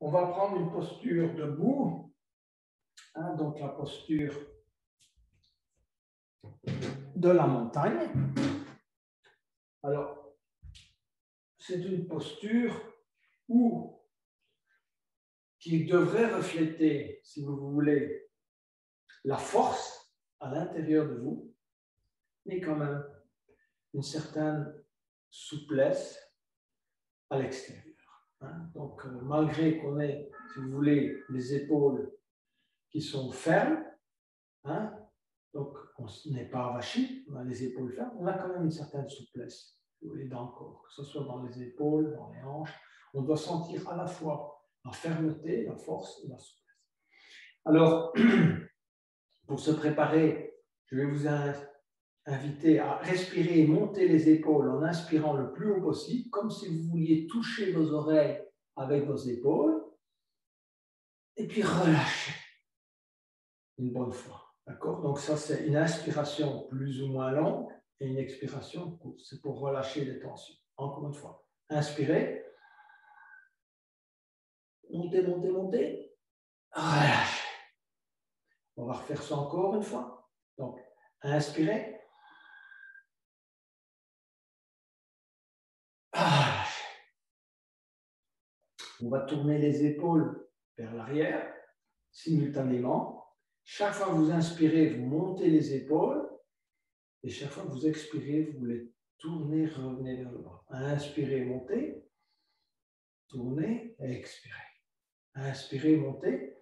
on va prendre une posture debout, hein, donc la posture de la montagne. Alors, c'est une posture qui devrait refléter, si vous voulez, la force à l'intérieur de vous, mais quand même une certaine souplesse à l'extérieur. Hein. Donc, malgré qu'on ait, si vous voulez, les épaules qui sont fermes, hein, donc on n'est pas avachi, on a les épaules fermes, on a quand même une certaine souplesse, si vous voulez, dans le corps, que ce soit dans les épaules, dans les hanches. On doit sentir à la fois la fermeté, la force et la souplesse. Alors, pour se préparer, je vais vous inviter à respirer et monter les épaules en inspirant le plus haut possible, comme si vous vouliez toucher vos oreilles avec vos épaules, et puis relâcher une bonne fois. D'accord? Donc ça, c'est une inspiration plus ou moins longue et une expiration courte. C'est pour relâcher les tensions. Encore une fois, inspirez, montez, montez, montez, relâchez. On va refaire ça encore une fois. Donc, inspirez, relâchez. On va tourner les épaules vers l'arrière simultanément. Chaque fois que vous inspirez, vous montez les épaules. Et chaque fois que vous expirez, vous les tournez, revenez vers le bas. Inspirez, montez. Tournez, expirez. Inspirez, montez.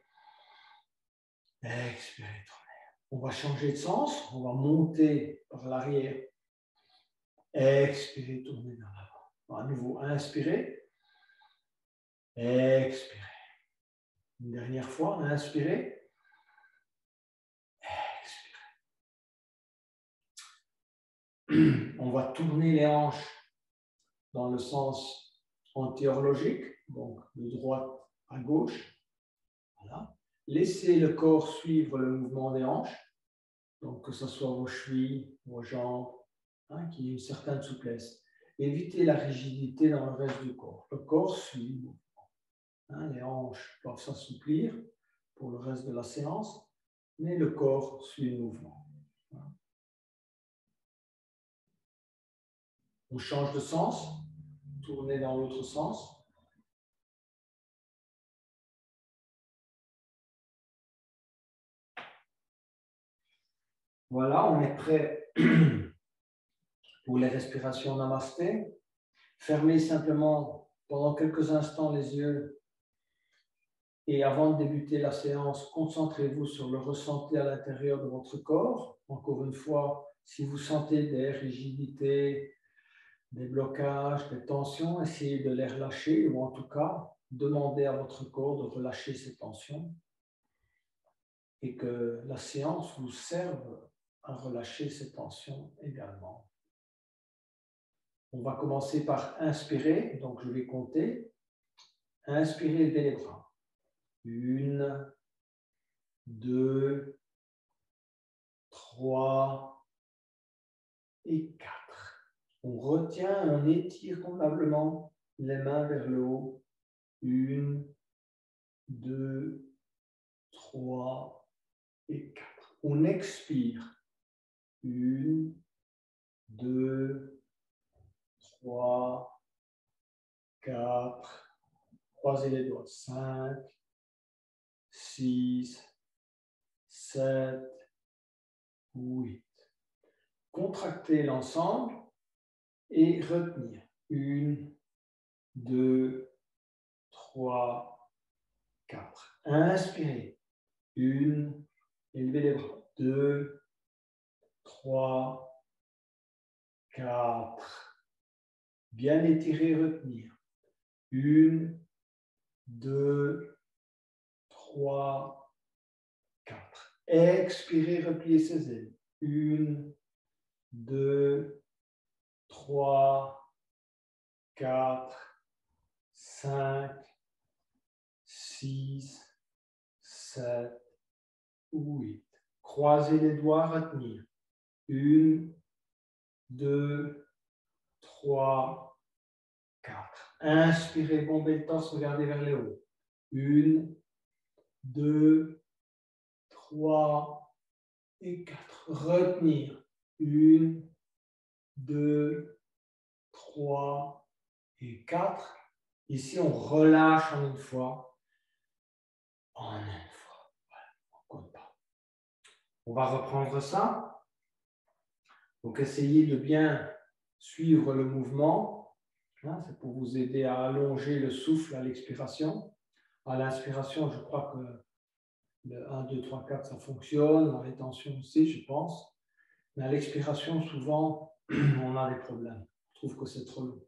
Expirez, tournez. On va changer de sens. On va monter par l'arrière. Expirez, tournez vers l'avant. À nouveau, inspirez. Expirez. Une dernière fois, inspirez. On va tourner les hanches dans le sens anti-horlogique, donc de droite à gauche. Voilà. Laissez le corps suivre le mouvement des hanches, donc que ce soit vos chevilles, vos jambes, hein, qu'il y ait une certaine souplesse. Évitez la rigidité dans le reste du corps. Le corps suit le mouvement. Hein, les hanches doivent s'assouplir pour le reste de la séance, mais le corps suit le mouvement. Voilà. On change de sens, tournez dans l'autre sens. Voilà, on est prêt pour les respirations namasté. Fermez simplement pendant quelques instants les yeux et avant de débuter la séance, concentrez-vous sur le ressenti à l'intérieur de votre corps. Encore une fois, si vous sentez des rigidités, des blocages, des tensions, essayez de les relâcher ou en tout cas, demandez à votre corps de relâcher ces tensions et que la séance vous serve à relâcher ces tensions également. On va commencer par inspirer, donc je vais compter. Inspirez, levez les bras. 1, 2, 3 et 4. On retient et on étire convenablement les mains vers le haut. 1, 2, 3 et 4. On expire. 1, 2, 3, 4. Croisez les doigts. 5, 6, 7, 8. Contractez l'ensemble et retenir. 1, 2, 3, 4. Inspirez. 1, élevez les bras. 2, 3, 4. Bien étirer, retenir. 1, 2, 3, 4. Expirez, repliez ses ailes. 1, 2, 3, 4, 5, 6, 7, 8. Croisez les doigts, retenir. 1, 2, 3, 4. Inspirez, bombez le torse, regardez vers le haut. 1, 2, 3 et 4. Retenir. 1, 2, 3 et 4. Ici, on relâche en une fois. En une fois. Voilà, on ne compte pas. On va reprendre ça. Donc, essayez de bien suivre le mouvement. C'est pour vous aider à allonger le souffle à l'expiration. À l'inspiration, je crois que le 1, 2, 3, 4, ça fonctionne. La rétention aussi, je pense. Mais à l'expiration, souvent, on a des problèmes. On trouve que c'est trop long.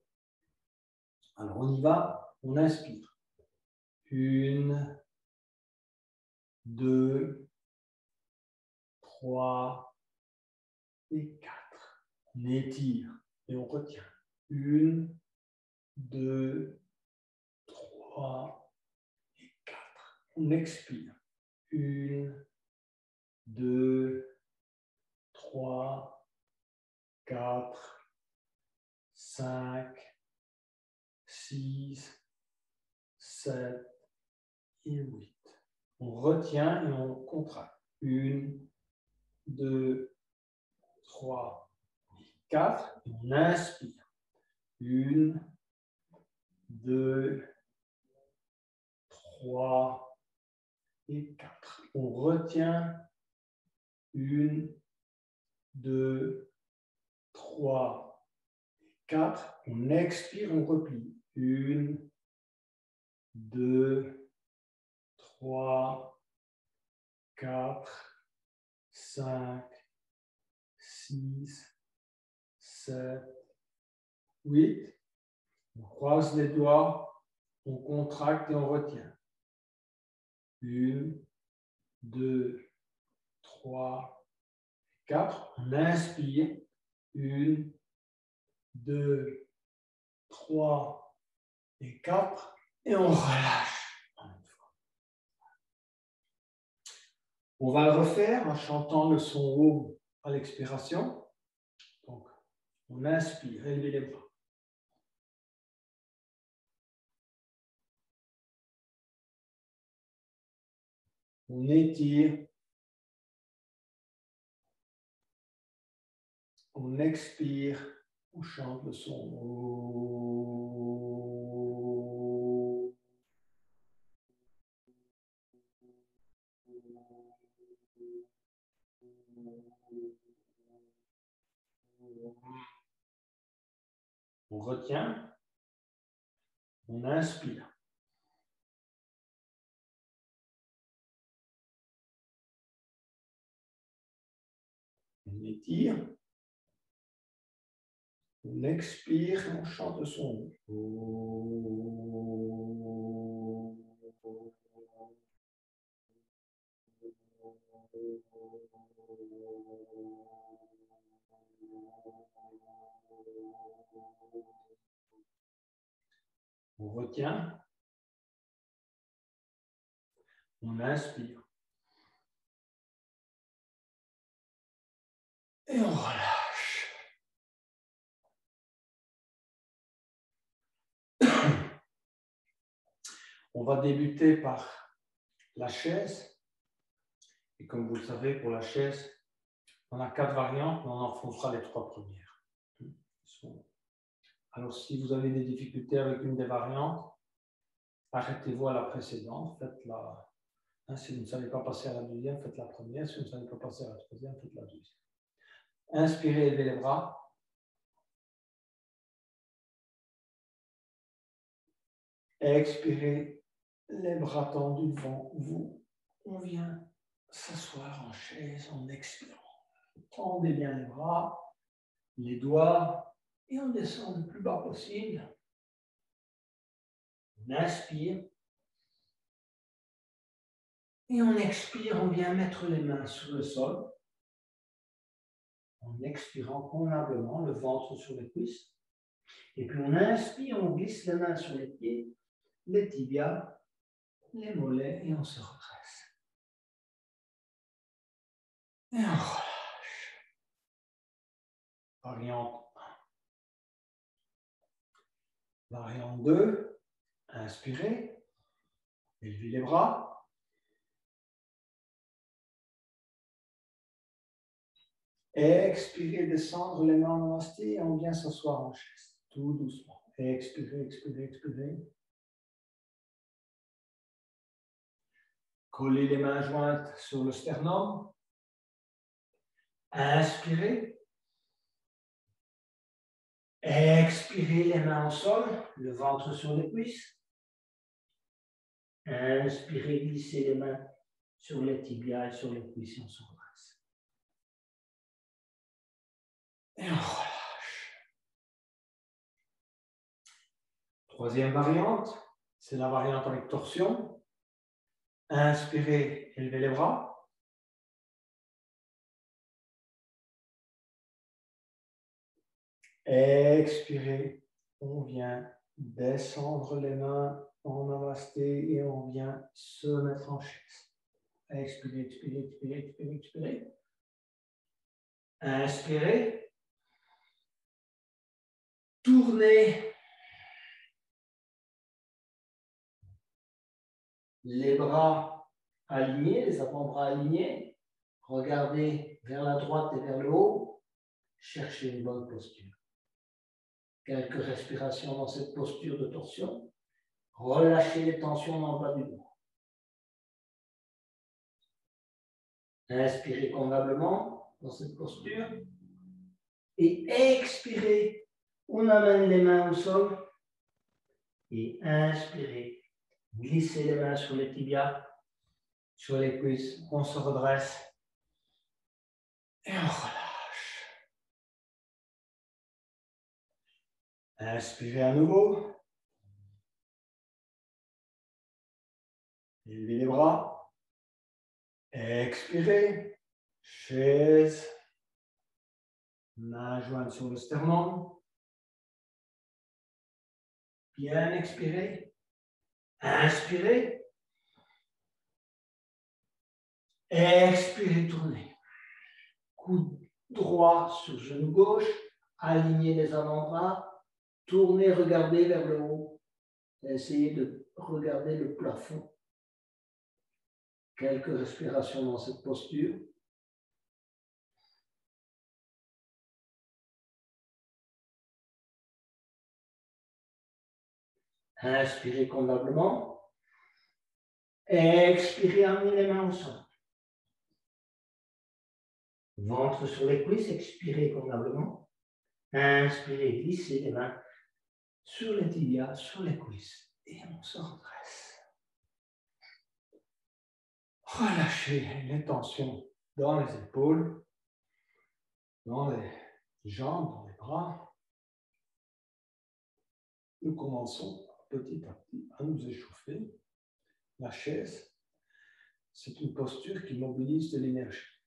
Alors, on y va. On inspire. 1, 2, 3 et 4. On étire et on retient. 1, 2, 3 et 4. On expire. 1, 2, 3, 4, 5, 6, 7 et 8. On retient et on contracte. 1, 2, 3 et 4. Et on inspire. 1, 2, 3 et 4. On retient. 1, 2, 3 et 4. On expire, on replie. 1, 2, 3, 4, 5, 6, 7, 8. On croise les doigts, on contracte et on retient. 1, 2, 3, 4. On inspire. 1, 2, 3 et 4. Et on relâche. On va le refaire en chantant le son haut à l'expiration. Donc, on inspire, élevez les bras. On étire. On expire. On chante le son haut. On retient. On inspire. On étire. On expire. On chante le son haut. On retient. On inspire. Et on relâche. On va débuter par la chaise. Et comme vous le savez, pour la chaise, on a 4 variantes, mais on en fera les 3 premières. Alors, si vous avez des difficultés avec une des variantes, arrêtez-vous à la précédente, faites-la. Si vous ne savez pas passer à la deuxième, faites la première. Si vous ne savez pas passer à la troisième, faites la deuxième. Inspirez, élevez les bras. Expirez, les bras tendus devant vous. On vient s'asseoir en chaise en expirant. Tendez bien les bras, les doigts, et on descend le plus bas possible. On inspire. Et on expire, on vient mettre les mains sur le sol. En expirant convenablement, le ventre sur les cuisses. Et puis on inspire, on glisse les mains sur les pieds, les tibias, les mollets, et on se redresse. Et on relâche. Variante 1. Variante 2. Inspirez. Élevez les bras. Expirez, descendre les mains en namasté et on vient s'asseoir en chaise, tout doucement. Expirez, expirez, expirez. Collez les mains jointes sur le sternum. Inspirez. Expirez les mains au sol, le ventre sur les cuisses. Inspirez, glissez les mains sur les tibias et sur les cuisses et on se redresse. Et on relâche. Troisième variante, c'est la variante avec torsion. Inspirez, élevez les bras. Expirez, on vient descendre les mains en namasté et on vient se mettre en chaise. Expirez, expirez, expirez, expirez, expirez. Inspirez. Tournez les bras alignés, les avant-bras alignés. Regardez vers la droite et vers le haut. Cherchez une bonne posture. Quelques respirations dans cette posture de torsion. Relâchez les tensions dans le bas du dos. Inspirez convenablement dans cette posture. Et expirez. On amène les mains au sol. Et inspirez. Glissez les mains sur les tibias, sur les cuisses. On se redresse. Et on relâche. Inspirez à nouveau. Élevez les bras. Expirez. Chaise. Main jointe sur le sternum. Bien expirez. Inspirez. Expirez, tournez. Coude droit sur genou gauche. Alignez les avant-bras. Tournez, regardez vers le haut. Essayez de regarder le plafond. Quelques respirations dans cette posture. Inspirez convenablement. Expirez, amenez les mains au sol. Ventre sur les cuisses, expirez convenablement. Inspirez, glissez les mains sur les tibias, sur les cuisses. Et on se redresse. Relâchez les tensions dans les épaules, dans les jambes, dans les bras. Nous commençons petit à petit à nous échauffer. La chaise, c'est une posture qui mobilise de l'énergie,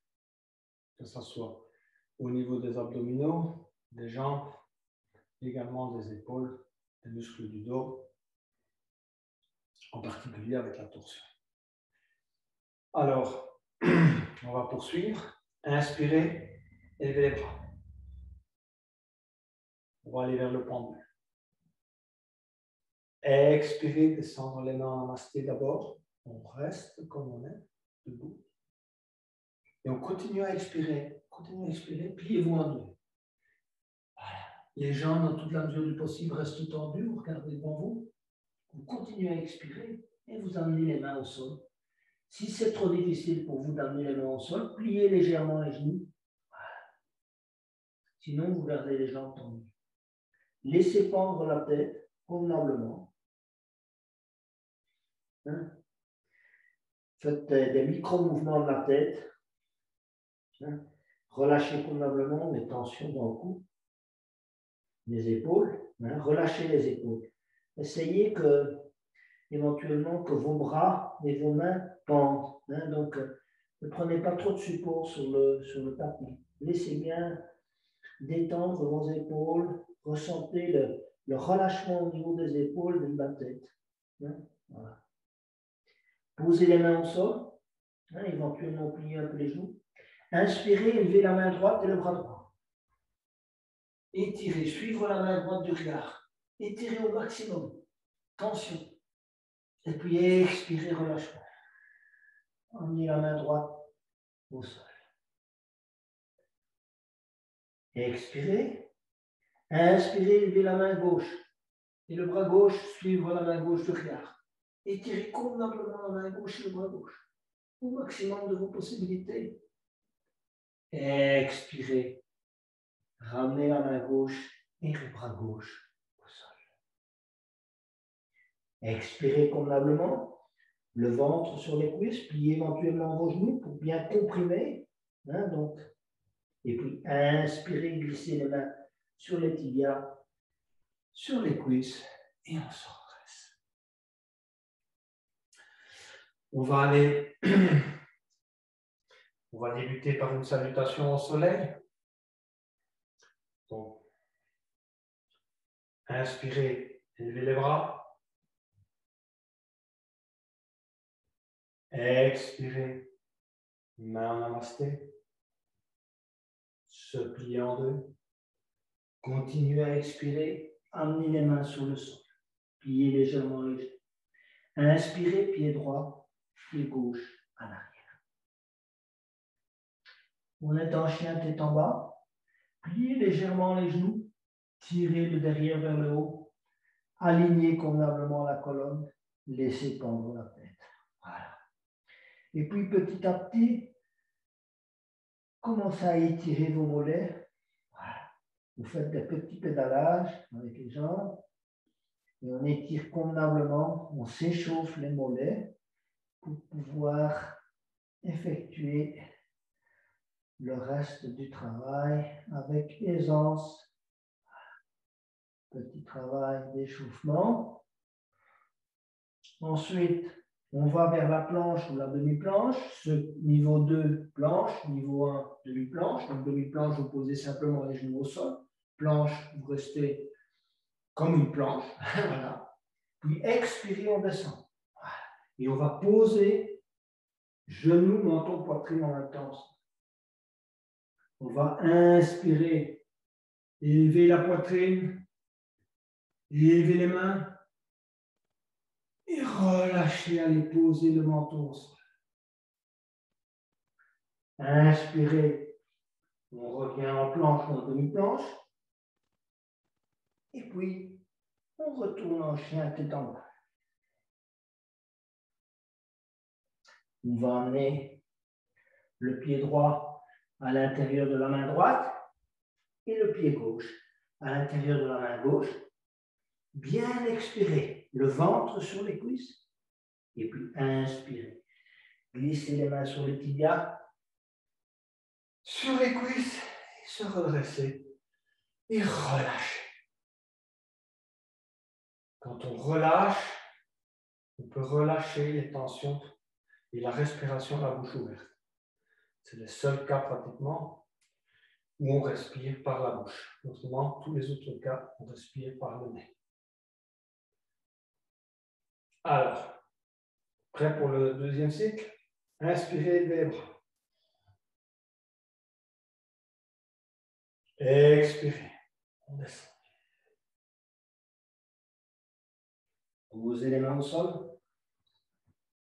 que ce soit au niveau des abdominaux, des jambes, également des épaules, des muscles du dos, en particulier avec la torsion. Alors, on va poursuivre. Inspirez, élevez les bras. On va aller vers le pendule. Expirez, descendre les mains en namasté d'abord. On reste comme on est, debout. Et on continue à expirer. Continuez à expirer, pliez-vous en deux. Voilà. Les jambes, dans toute la mesure du possible, restent tendues. Vous regardez devant vous. Vous continuez à expirer et vous amenez les mains au sol. Si c'est trop difficile pour vous d'amener les mains au sol, pliez légèrement les genoux. Voilà. Sinon, vous gardez les jambes tendues. Laissez pendre la tête convenablement. Hein? Faites des micro-mouvements de la tête. Hein? Relâchez convenablement les tensions dans le cou, les épaules. Hein? Relâchez les épaules. Essayez éventuellement que vos bras et vos mains pendent. Hein? Donc, ne prenez pas trop de support sur le tapis. Laissez bien détendre vos épaules. Ressentez le relâchement au niveau des épaules et de la tête. Hein? Voilà. Posez les mains au sol. Hein? Éventuellement pliez un peu les genoux. Inspirez, élevez la main droite et le bras droit. Étirez, suivre la main droite du regard. Étirez au maximum. Tension. Et puis expirez, relâchement. Emmenez la main droite au sol. Expirez. Inspirez, levez la main gauche. Et le bras gauche suivre la main gauche du regard. Étirez convenablement la main gauche et le bras gauche. Au maximum de vos possibilités. Expirez. Ramenez la main gauche et le bras gauche au sol. Expirez convenablement. Le ventre sur les cuisses, pliez éventuellement vos genoux pour bien comprimer. Donc. Et puis inspirez, glissez les mains sur les tibias, sur les cuisses et on se redresse. On va débuter par une salutation au soleil. Donc, inspirez, élevez les bras. Expirez, main en namasté. Se plier en deux. Continuez à expirer, amenez les mains sur le sol. Pliez légèrement les genoux. Inspirez, pied droit, pied gauche à l'arrière. On est en chien tête en bas. Pliez légèrement les genoux. Tirez le derrière vers le haut. Alignez convenablement la colonne. Laissez pendre la tête. Voilà. Et puis petit à petit, commencez à étirer vos mollets. Voilà. Vous faites des petits pédalages avec les jambes. Et on étire convenablement, on s'échauffe les mollets pour pouvoir effectuer le reste du travail avec aisance. Petit travail d'échauffement. Ensuite, on va vers la planche ou la demi-planche. Ce niveau 2, planche. Niveau 1, demi-planche. Donc, demi-planche, vous posez simplement les genoux au sol. Planche, vous restez comme une planche. Voilà. Puis, expirez, on descend. Voilà. Et on va poser genoux, menton, poitrine en même temps. On va inspirer, élever la poitrine, élever les mains. Et relâchez, allez poser le menton au sol. Inspirez, on revient en planche ou en demi-planche. Et puis, on retourne en chien tête en bas. On va amener le pied droit à l'intérieur de la main droite et le pied gauche à l'intérieur de la main gauche. Bien expirer, le ventre sur les cuisses. Et puis, inspirez. Glissez les mains sur les tibias, sur les cuisses, et se redresser et relâcher. Quand on relâche, on peut relâcher les tensions et la respiration à la bouche ouverte. C'est le seul cas pratiquement où on respire par la bouche. Autrement, tous les autres cas, on respire par le nez. Alors, prêt pour le deuxième cycle? Inspirez, levez les bras. Expirez, on descend. Posez les mains au sol.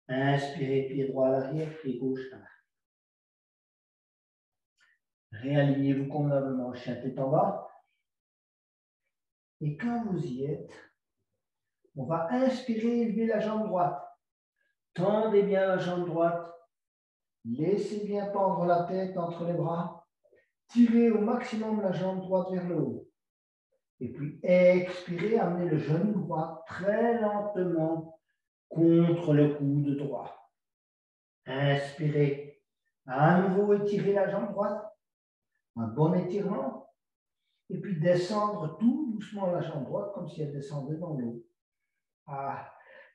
Inspirez, pied droit à l'arrière, pied gauche à l'arrière. Réalignez-vous convenablement, chien tête en bas. Et quand vous y êtes, on va inspirer, élever la jambe droite. Tendez bien la jambe droite. Laissez bien pendre la tête entre les bras. Tirez au maximum la jambe droite vers le haut. Et puis expirez, amenez le genou droit très lentement contre le coude droit. Inspirez. À nouveau, étirez la jambe droite. Un bon étirement. Et puis descendre tout doucement la jambe droite comme si elle descendait dans l'eau.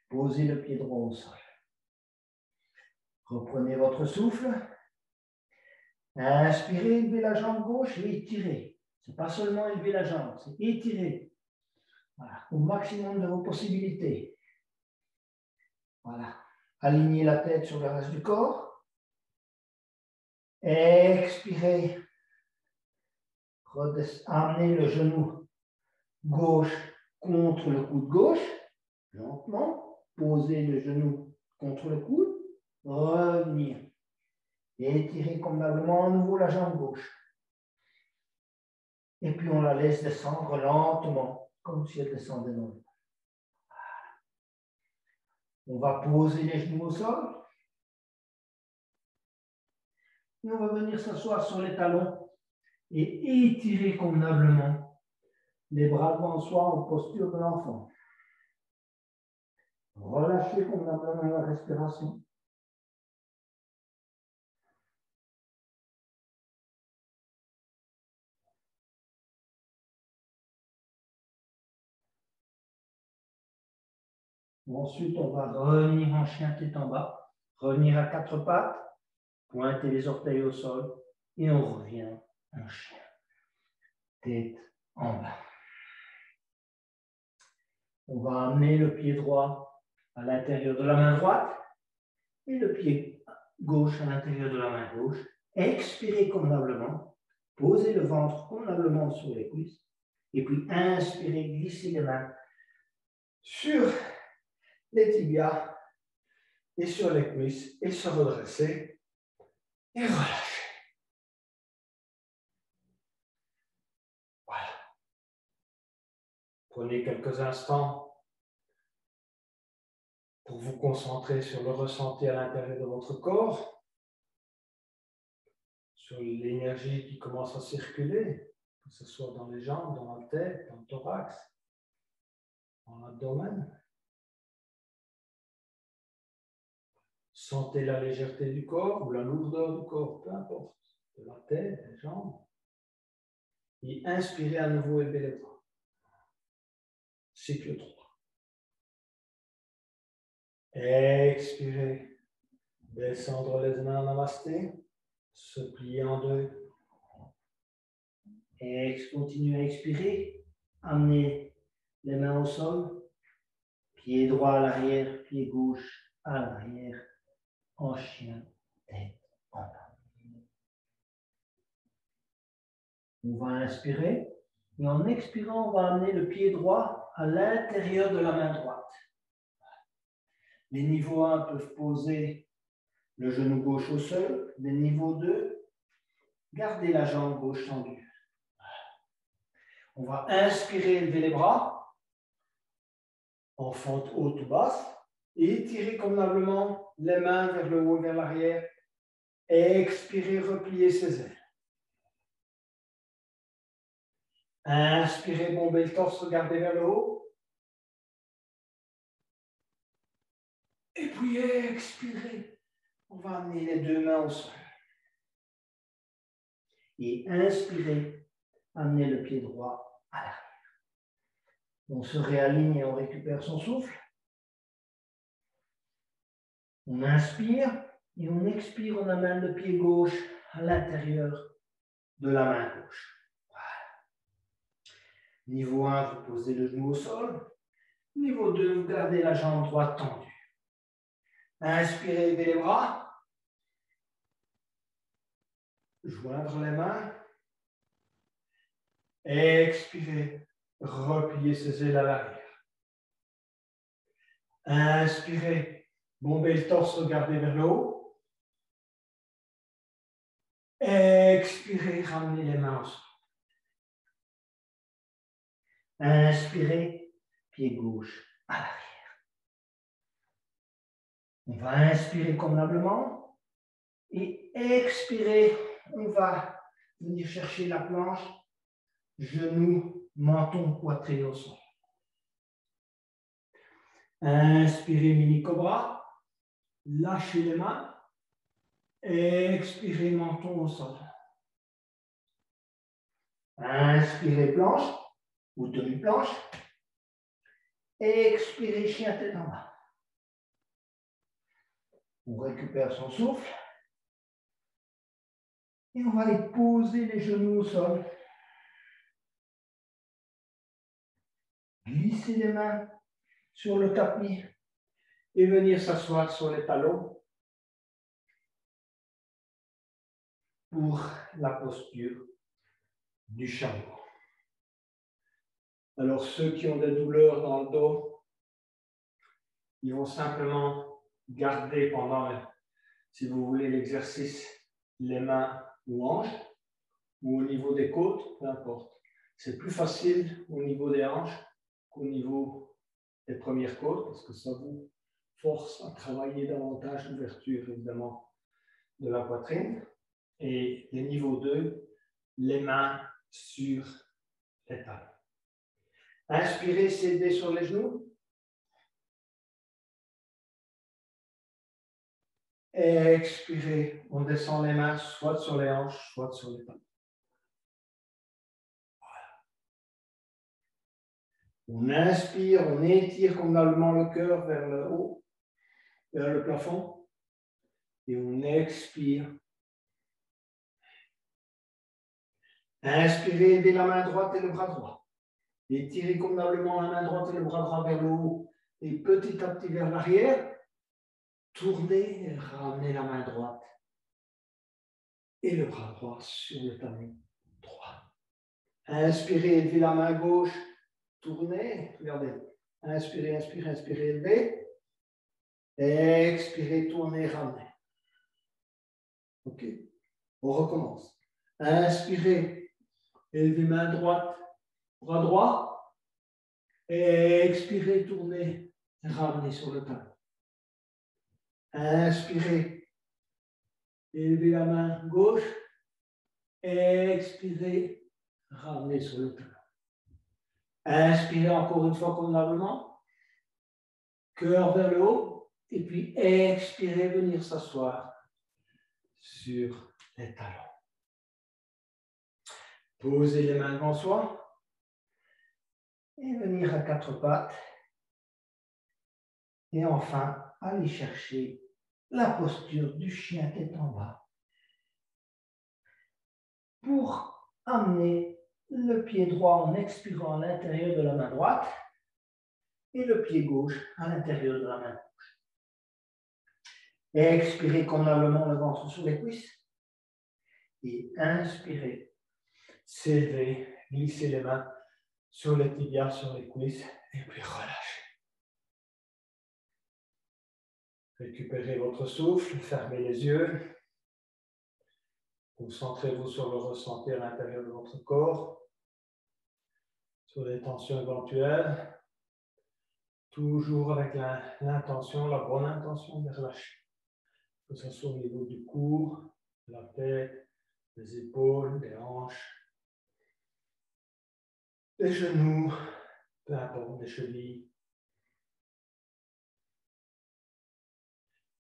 Posez le pied droit au sol. Reprenez votre souffle. Inspirez, élevez la jambe gauche et étirez. Ce n'est pas seulement élever la jambe, c'est étirer. Voilà, au maximum de vos possibilités. Voilà. Alignez la tête sur le reste du corps. Expirez. Amenez le genou gauche contre le coude gauche. Lentement. poser le genou contre le coude, revenir et étirer convenablement à nouveau la jambe gauche. Et puis on la laisse descendre lentement, comme si elle descendait dans le dos. On va poser les genoux au sol. Et on va venir s'asseoir sur les talons et étirer convenablement les bras devant soi en posture de l'enfant. Relâchez convenablement la respiration. Ensuite, on va revenir en chien tête en bas, revenir à quatre pattes, pointer les orteils au sol et on revient en chien tête en bas. On va amener le pied droit à l'intérieur de la main droite et le pied gauche à l'intérieur de la main gauche. Expirez convenablement, posez le ventre convenablement sur les cuisses et puis inspirez, glissez les mains sur les tibias et sur les cuisses et se redresser et relâcher. Voilà. Prenez quelques instants pour vous concentrer sur le ressenti à l'intérieur de votre corps, sur l'énergie qui commence à circuler, que ce soit dans les jambes, dans la tête, dans le thorax, dans l'abdomen. Sentez la légèreté du corps ou la lourdeur du corps, peu importe, de la tête, des jambes. Et inspirez à nouveau, élevez les bras. Cycle 3. Expirez, descendre les mains en namasté, se plier en deux. Et continuez à expirer, amenez les mains au sol, pied droit à l'arrière, pied gauche à l'arrière, en chien, tête en bas. On va inspirer, et en expirant, on va amener le pied droit à l'intérieur de la main droite. Les niveaux 1 peuvent poser le genou gauche au sol. Les niveaux 2, gardez la jambe gauche tendue. On va inspirer, élever les bras en fente haute ou basse et étirer convenablement les mains vers le haut et vers l'arrière. Expirez, repliez ses ailes. Inspirez, bombez le torse, regardez vers le haut. Et puis expirez. On va amener les deux mains au sol. Et inspirez, amenez le pied droit à l'arrière. On se réaligne et on récupère son souffle. On inspire et on expire, on amène le pied gauche à l'intérieur de la main gauche. Voilà. Niveau 1, vous posez le genou au sol. Niveau 2, vous gardez la jambe droite tendue. Inspirez, levez les bras. Joindre les mains. Expirez, repliez ses ailes à l'arrière. Inspirez, bombez le torse, regardez vers le haut. Expirez, ramenez les mains au sol. Inspirez, pied gauche à l'arrière. On va inspirer convenablement et expirer. On va venir chercher la planche, genoux, menton, poitrine au sol. Inspirez, mini cobra. Lâchez les mains. Expirez, menton au sol. Inspirez, planche ou demi-planche. Expirez, chien tête en bas. On récupère son souffle. Et on va aller poser les genoux au sol. Glisser les mains sur le tapis et venir s'asseoir sur les talons pour la posture du chameau. Alors ceux qui ont des douleurs dans le dos, ils vont simplement garder pendant, si vous voulez, l'exercice, les mains ou hanches, ou au niveau des côtes, peu importe. C'est plus facile au niveau des hanches qu'au niveau des premières côtes, parce que ça vous force à travailler davantage l'ouverture, évidemment, de la poitrine. Et le niveau 2, les mains sur les talons. Inspirez, s'aider sur les genoux. Expirez, on descend les mains soit sur les hanches, soit sur les talons. On inspire, on étire convenablement le cœur vers le haut, vers le plafond. Et on expire. Inspirez, aidez la main droite et le bras droit. Étirez convenablement la main droite et le bras droit vers le haut. Et petit à petit vers l'arrière. Tournez et ramenez la main droite et le bras droit sur le talon droit. Inspirez, élevez la main gauche. Tournez, regardez. Inspirez, inspirez, inspirez, élevez. Expirez, tournez, ramenez. OK. On recommence. Inspirez, élevez main droite, bras droit. Expirez, tournez, ramenez sur le talon. Inspirez, élevez la main gauche. Expirez, ramenez sur le talon. Inspirez encore une fois convenablement. Cœur vers le haut. Et puis expirez, venir s'asseoir sur les talons. Posez les mains devant soi. Et venir à quatre pattes. Et enfin, aller chercher la posture du chien tête en bas. Pour amener le pied droit en expirant à l'intérieur de la main droite et le pied gauche à l'intérieur de la main gauche. Expirez convenablement le ventre sur les cuisses et inspirez, s'élever, glisser les mains sur les tibias, sur les cuisses et puis relâchez. Récupérez votre souffle, fermez les yeux. Concentrez-vous sur le ressenti à l'intérieur de votre corps, sur les tensions éventuelles, toujours avec l'intention, la bonne intention de relâcher. Que ce soit au niveau du cou, de la tête, des épaules, des hanches, des genoux, peu importe, des chevilles.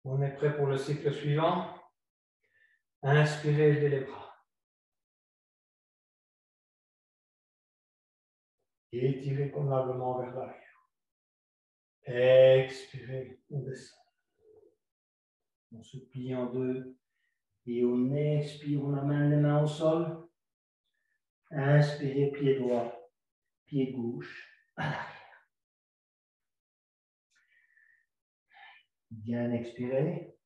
On est prêt pour le cycle suivant. Inspirez, levez les bras. Étirez convenablement vers l'arrière. Expirez, on descend. On se plie en deux. Et on expire, on amène les mains au sol. Inspirez, pied droit, pied gauche, à l'arrière. Bien expirez.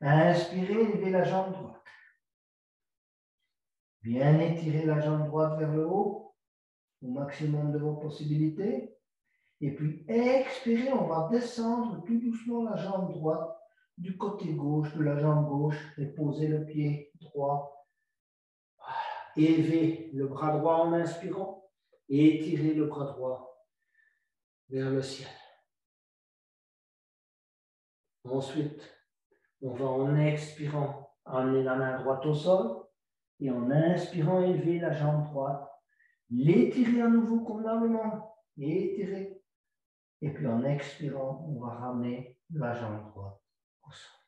Inspirez, levez la jambe droite. Bien étirez la jambe droite vers le haut, au maximum de vos possibilités. Et puis expirez, on va descendre tout doucement la jambe droite du côté gauche de la jambe gauche et poser le pied droit. Voilà. Élevez le bras droit en inspirant et étirez le bras droit vers le ciel. Ensuite, on va en expirant amener la main droite au sol et en inspirant élever la jambe droite, l'étirer à nouveau convenablement et étirer. Et puis en expirant, on va ramener la jambe droite au sol.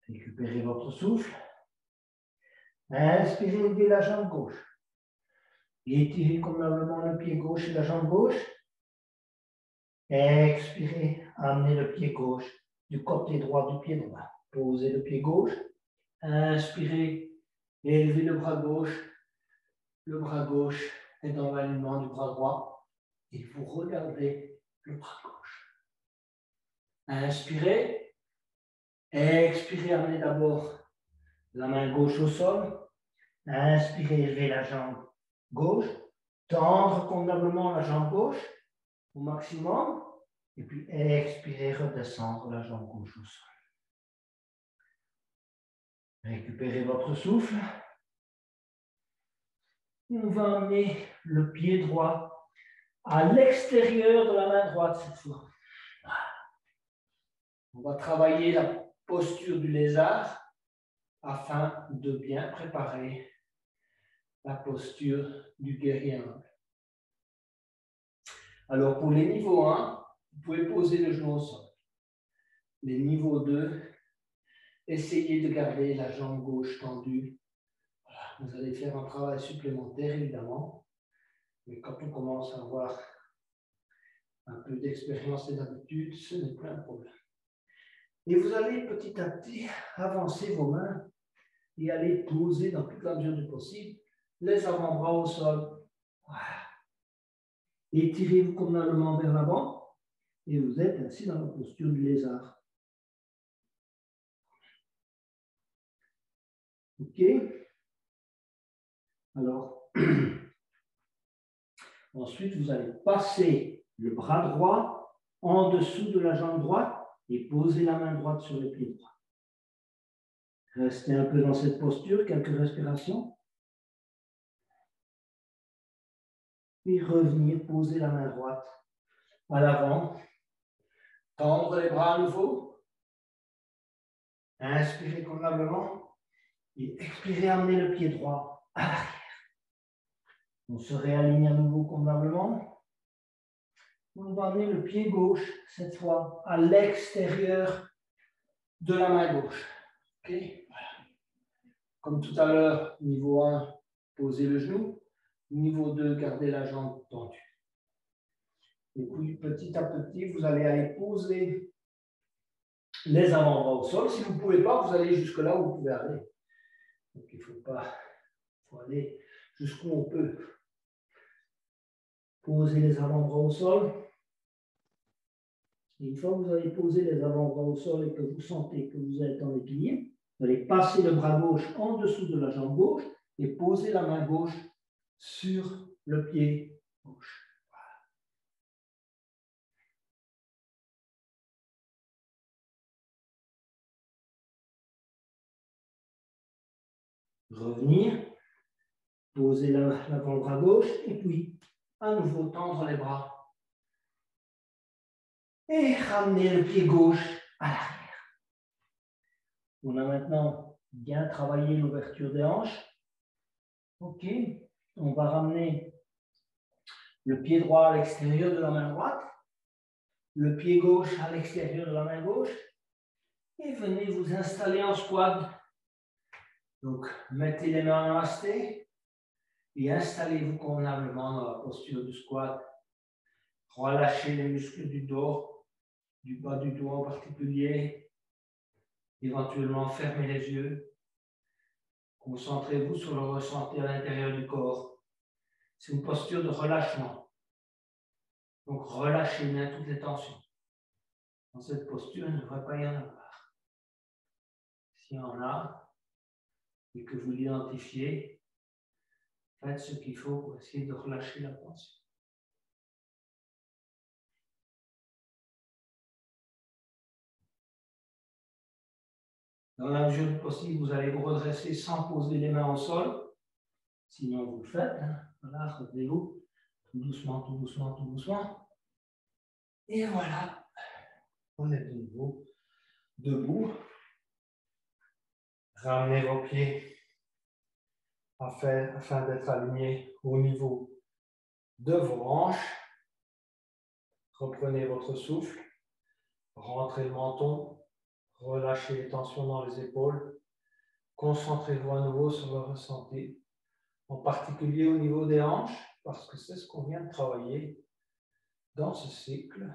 Récupérez votre souffle. Inspirez, élevez la jambe gauche. Étirez convenablement le pied gauche et la jambe gauche. Expirez, amenez le pied gauche du côté droit du pied droit. Posez le pied gauche. Inspirez, élevez le bras gauche. Le bras gauche est dans l'alignement du bras droit. Et vous regardez le bras gauche. Inspirez. Expirez, amenez d'abord la main gauche au sol. Inspirez, élevez la jambe gauche. Tendre convenablement la jambe gauche. au maximum. Et puis expirez, redescendre la jambe gauche au sol. Récupérez votre souffle. Et on va amener le pied droit à l'extérieur de la main droite cette fois. On va travailler la posture du lézard afin de bien préparer la posture du guerrier humble. Alors pour les niveaux 1, vous pouvez poser le genou au sol. Les niveaux 2, essayez de garder la jambe gauche tendue. Voilà, vous allez faire un travail supplémentaire évidemment, mais quand on commence à avoir un peu d'expérience et d'habitude, ce n'est plus un problème. Et vous allez petit à petit avancer vos mains et aller poser dans toute la mesure du possible les avant-bras au sol. Voilà. Étirez-vous convenablement vers l'avant et vous êtes ainsi dans la posture du lézard. Ok? Alors, ensuite, vous allez passer le bras droit en dessous de la jambe droite et poser la main droite sur le pied droit. Restez un peu dans cette posture, quelques respirations. Puis revenir, poser la main droite à l'avant. Tendre les bras à nouveau. Inspirez convenablement. Et expirez, amenez le pied droit à l'arrière. On se réaligne à nouveau convenablement. On va amener le pied gauche, cette fois, à l'extérieur de la main gauche. Okay. Voilà. Comme tout à l'heure, niveau 1, posez le genou. Niveau 2, gardez la jambe tendue. Et puis, petit à petit, vous allez aller poser les avant-bras au sol. Si vous ne pouvez pas, vous allez jusque là où vous pouvez aller. Donc, il faut aller jusqu'où on peut. Posez les avant-bras au sol. Et une fois que vous avez posé les avant-bras au sol et que vous sentez que vous êtes en équilibre, vous allez passer le bras gauche en dessous de la jambe gauche et poser la main gauche sur le pied gauche. Revenir, poser l'avant-bras gauche et puis à nouveau tendre les bras. Et ramener le pied gauche à l'arrière. On a maintenant bien travaillé l'ouverture des hanches. Ok, on va ramener le pied droit à l'extérieur de la main droite, le pied gauche à l'extérieur de la main gauche, et venez vous installer en squat. Donc, mettez les mains en namasté et installez-vous convenablement dans la posture du squat. Relâchez les muscles du dos, du bas du dos en particulier. Éventuellement, fermez les yeux. Concentrez-vous sur le ressenti à l'intérieur du corps. C'est une posture de relâchement. Donc, relâchez bien toutes les tensions. Dans cette posture, il ne devrait pas y en avoir. S'il y en a, et que vous l'identifiez, faites ce qu'il faut pour essayer de relâcher la tension. Dans la mesure du possible, vous allez vous redresser sans poser les mains au sol. Sinon, vous le faites. Hein. Voilà, revenez-vous. Tout doucement, tout doucement, tout doucement. Et voilà. On est de nouveau debout. Ramenez vos pieds afin d'être alignés au niveau de vos hanches. Reprenez votre souffle. Rentrez le menton. Relâchez les tensions dans les épaules. Concentrez-vous à nouveau sur le ressenti, en particulier au niveau des hanches, parce que c'est ce qu'on vient de travailler dans ce cycle,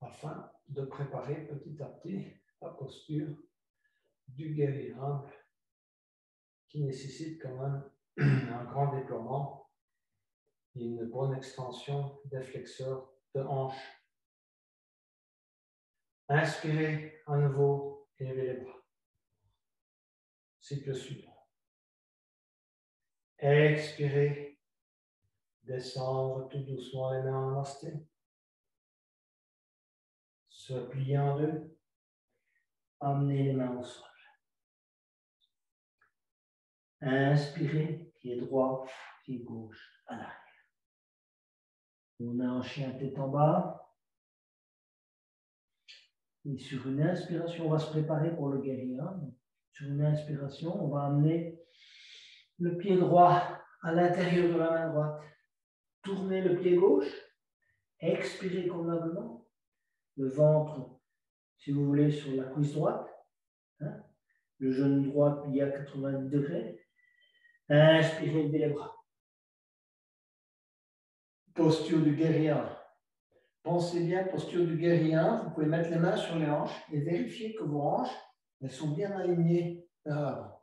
afin de préparer petit à petit la posture du guerrier humble, qui nécessite quand même un grand déploiement et une bonne extension des flexeurs de hanches. Inspirez à nouveau, élevez les bras. Cycle suivant. Expirez, Descendre tout doucement les mains en namasté. Se plier en deux. Amener les mains au sol. Inspirez, pied droit, pied gauche à l'arrière. On a un chien tête en bas. Et sur une inspiration, on va se préparer pour le guerrier. Sur une inspiration, on va amener le pied droit à l'intérieur de la main droite. Tournez le pied gauche. Expirez convenablement. Le ventre, si vous voulez, sur la cuisse droite. Le genou droit plié à 90 degrés. Inspirez, levez les bras. Posture du guerrier. Pensez bien, posture du guerrier. Vous pouvez mettre les mains sur les hanches et vérifier que vos hanches elles sont bien alignées vers l'avant.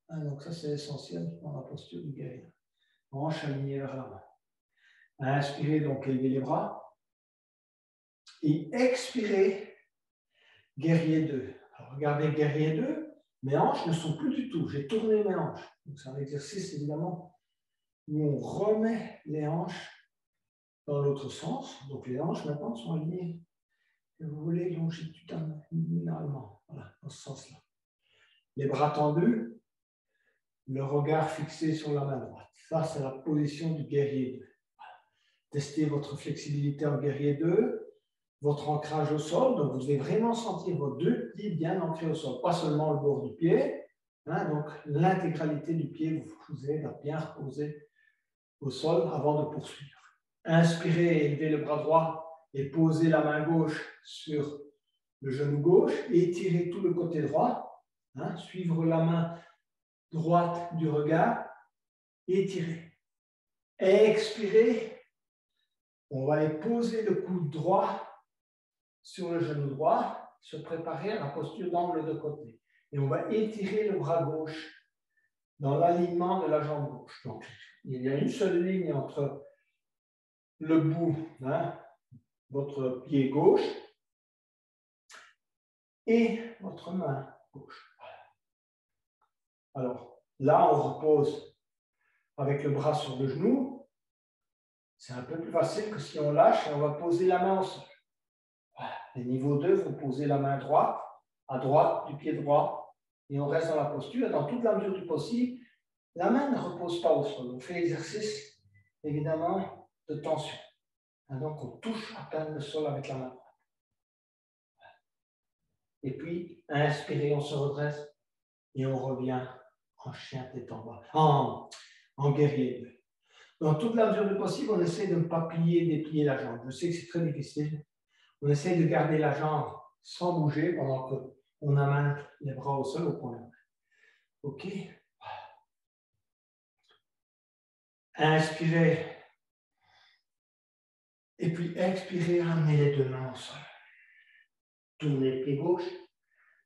Donc ça, c'est essentiel dans la posture du guerrier. Hanches alignées vers l'avant. Inspirez, donc élevez les bras. Et expirez, guerrier 2. Alors, regardez guerrier 2, mes hanches ne sont plus du tout. J'ai tourné mes hanches. Donc c'est un exercice, évidemment, où on remet les hanches dans l'autre sens. Donc les hanches maintenant sont alignées, si vous voulez, longitudinalement. Voilà, dans ce sens-là. Les bras tendus, le regard fixé sur la main droite. Ça, c'est la position du guerrier 2. Voilà. Testez votre flexibilité en guerrier 2, votre ancrage au sol. Donc vous devez vraiment sentir vos deux pieds bien ancrés au sol, pas seulement le bord du pied. Donc l'intégralité du pied vous aide à bien reposer au sol avant de poursuivre. Inspirez, élevez le bras droit et posez la main gauche sur le genou gauche et étirez tout le côté droit. Suivre la main droite du regard, étirez. Expirez, on va aller poser le coude droit sur le genou droit, se préparer à la posture d'angle de côté. Et on va étirer le bras gauche dans l'alignement de la jambe gauche. Donc, il y a une seule ligne entre le bout, votre pied gauche, et votre main gauche. Alors, là, on repose avec le bras sur le genou. C'est un peu plus facile que si on lâche et on va poser la main au sol. Voilà. Et niveau 2, vous posez la main droite, à droite du pied droit, et on reste dans la posture. Et dans toute la mesure du possible, la main ne repose pas au sol. On fait l'exercice, évidemment, de tension. Donc, on touche à peine le sol avec la main droite. Et puis, inspirez, on se redresse et on revient en chien tête en bas, en guerrier. Dans toute la mesure du possible, on essaie de ne pas plier, déplier la jambe. Je sais que c'est très difficile. On essaie de garder la jambe sans bouger pendant qu'on amène les bras au sol au point de main. OK? Inspirez. Et puis expirez, ramenez les deux mains au sol. Tournez le pied gauche,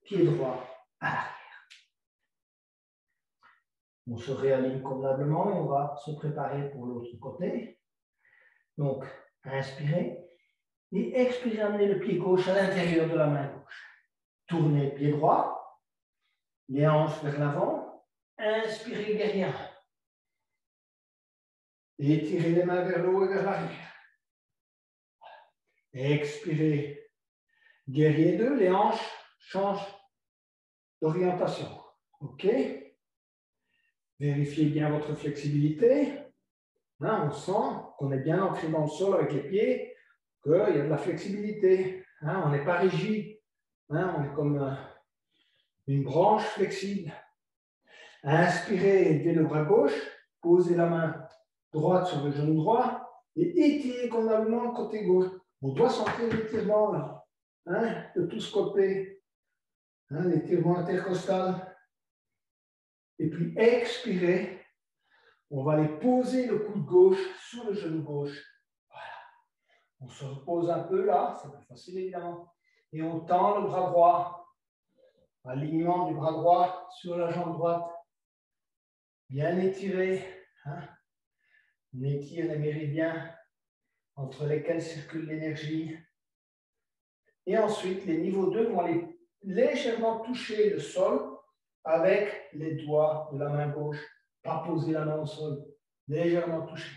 pied droit à l'arrière. On se réaligne convenablement et on va se préparer pour l'autre côté. Donc, inspirez. Et expirez, amenez le pied gauche à l'intérieur de la main gauche. Tournez le pied droit, les hanches vers l'avant. Inspirez, guerrier. Et étirez les mains vers le haut et vers l'arrière. Expirez, guerrier 2, les hanches changent d'orientation. OK? Vérifiez bien votre flexibilité. On sent qu'on est bien ancré dans le sol avec les pieds, qu'il y a de la flexibilité. On n'est pas rigide. On est comme une branche flexible. Inspirez, élevez le bras gauche, posez la main droite sur le genou droit et étirez convenablement le côté gauche. On doit sentir l'étirement là, de tout ce côté, l'étirement intercostal. Et puis expirez, on va aller poser le coude gauche sur le genou gauche. Voilà. On se repose un peu là, c'est plus facile évidemment. Et on tend le bras droit, alignement du bras droit sur la jambe droite. Bien étiré. On étire les méridiens entre lesquels circule l'énergie. Et ensuite, les niveaux 2 vont aller légèrement toucher le sol avec les doigts de la main gauche. Pas poser la main au sol, légèrement toucher.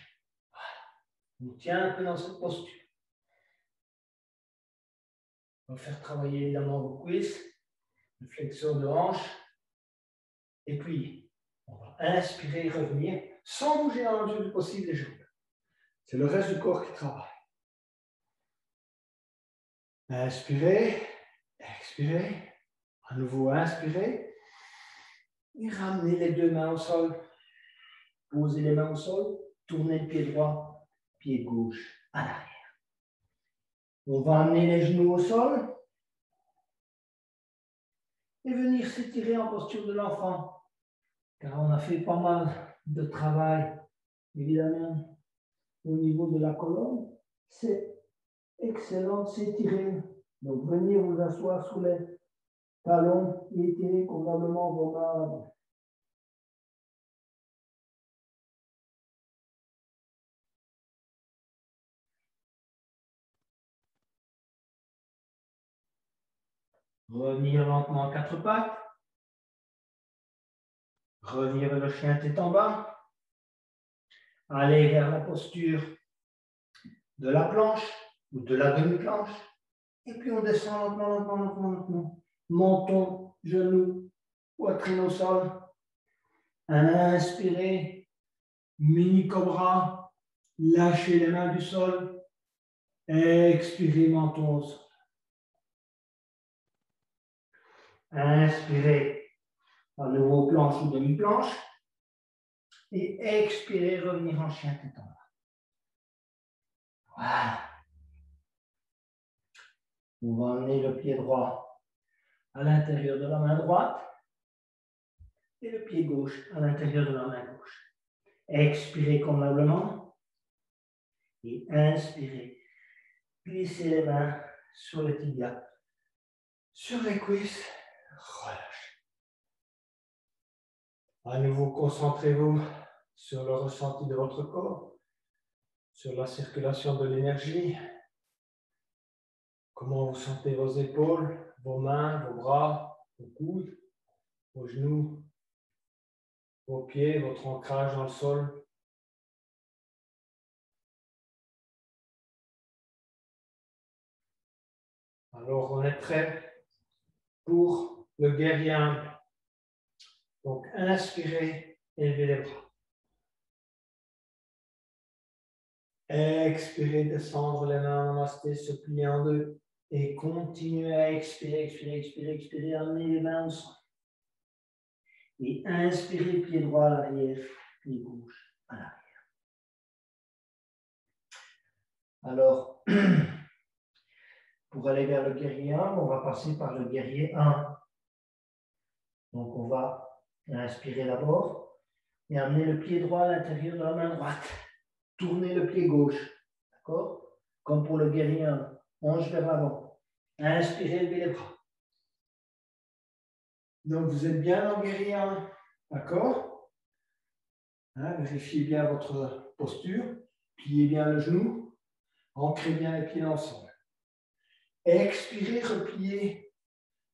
Voilà. On tient un peu dans cette posture. On va faire travailler évidemment vos cuisses, une flexion de hanche. Et puis, on va inspirer, revenir, sans bouger dans la mesure du possible les jambes. C'est le reste du corps qui travaille. Inspirez, expirez. À nouveau, inspirez. Et ramenez les deux mains au sol. Posez les mains au sol. Tournez le pied droit, pied gauche à l'arrière. On va amener les genoux au sol. Et venir s'étirer en posture de l'enfant. Car on a fait pas mal de travail, évidemment, au niveau de la colonne. C'est excellent de s'étirer. Donc, venir vous asseoir sous les talons et étirer convenablement vos mains à l'avant. Revenir lentement à quatre pattes. Revenir vers le chien tête en bas. Aller vers la posture de la planche ou de la demi-planche. Et puis on descend lentement. Menton, genou, poitrine au sol. Inspirez, mini cobra. Lâchez les mains du sol. Expirez, menton au sol. Inspirez, à nouveau planche ou demi-planche. Et expirez, revenir en chien tête en bas. Voilà. On va emmener le pied droit à l'intérieur de la main droite et le pied gauche à l'intérieur de la main gauche. Expirez convenablement et inspirez. Glissez les mains sur le tibia, sur les cuisses. Relâchez. À nouveau, concentrez-vous sur le ressenti de votre corps, sur la circulation de l'énergie. Comment vous sentez vos épaules, vos mains, vos bras, vos coudes, vos genoux, vos pieds, votre ancrage dans le sol. Alors, on est prêt pour le guerrier humble. Donc, inspirez, élevez les bras. Expirez, descendre les mains en namasté, se plier en deux. Et continuez à expirer, amener les mains au sol. Et inspirez, pied droit à l'arrière, pied gauche à l'arrière. Alors, pour aller vers le guerrier 1, on va passer par le guerrier 1. Donc, on va inspirer d'abord et amener le pied droit à l'intérieur de la main droite. Tournez le pied gauche, d'accord? Comme pour le guerrier 1, hanche vers l'avant. Inspirez, levez les bras. Donc, vous êtes bien dans le guerrier 1, d'accord? Vérifiez bien votre posture, pliez bien le genou, ancrez bien les pieds dans le sol. Expirez, repliez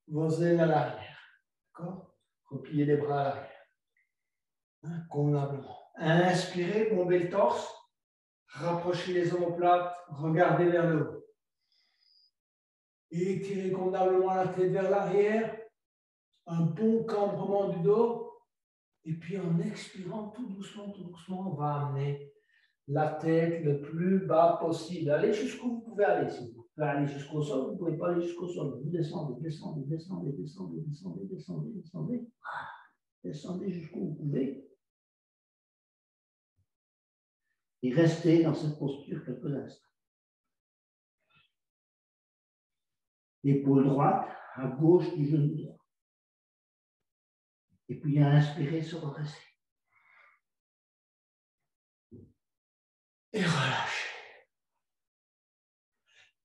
vos ailes à l'arrière, d'accord? Repliez les bras à l'arrière, convenablement. Inspirez, bombez le torse, rapprochez les omoplates, regardez vers le haut. Étirez convenablement la tête vers l'arrière, un bon cambrement du dos, et puis en expirant tout doucement, on va amener la tête le plus bas possible. Allez jusqu'où vous pouvez aller. Si vous pouvez aller jusqu'au sol, vous ne pouvez pas aller jusqu'au sol. Vous descendez. Descendez jusqu'où vous pouvez. Et restez dans cette posture quelques instants. Épaule droite à gauche du genou droit. Et puis inspirez, se redresser. Et relâchez.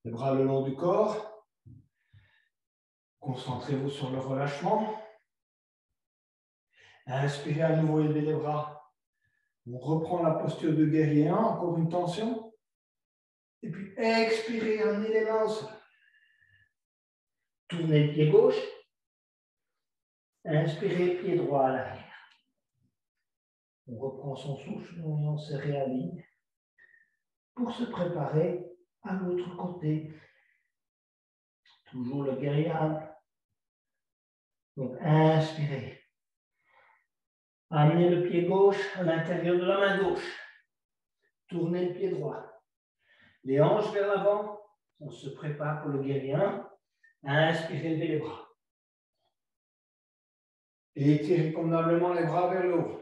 Les bras le long du corps. Concentrez-vous sur le relâchement. Inspirez à nouveau, élevez les bras. On reprend la posture de guerrier 1, encore une tension. Et puis expirez, amenez les mains au sol. Tournez le pied gauche. Inspirez, pied droit à l'arrière. On reprend son souffle, on se réaligne. pour se préparer à l'autre côté. Toujours le guerrier. Donc, inspirez. Amenez le pied gauche à l'intérieur de la main gauche. Tournez le pied droit. Les hanches vers l'avant. On se prépare pour le guerrier. Inspirez, levez les bras. Et étirez convenablement les bras vers le haut.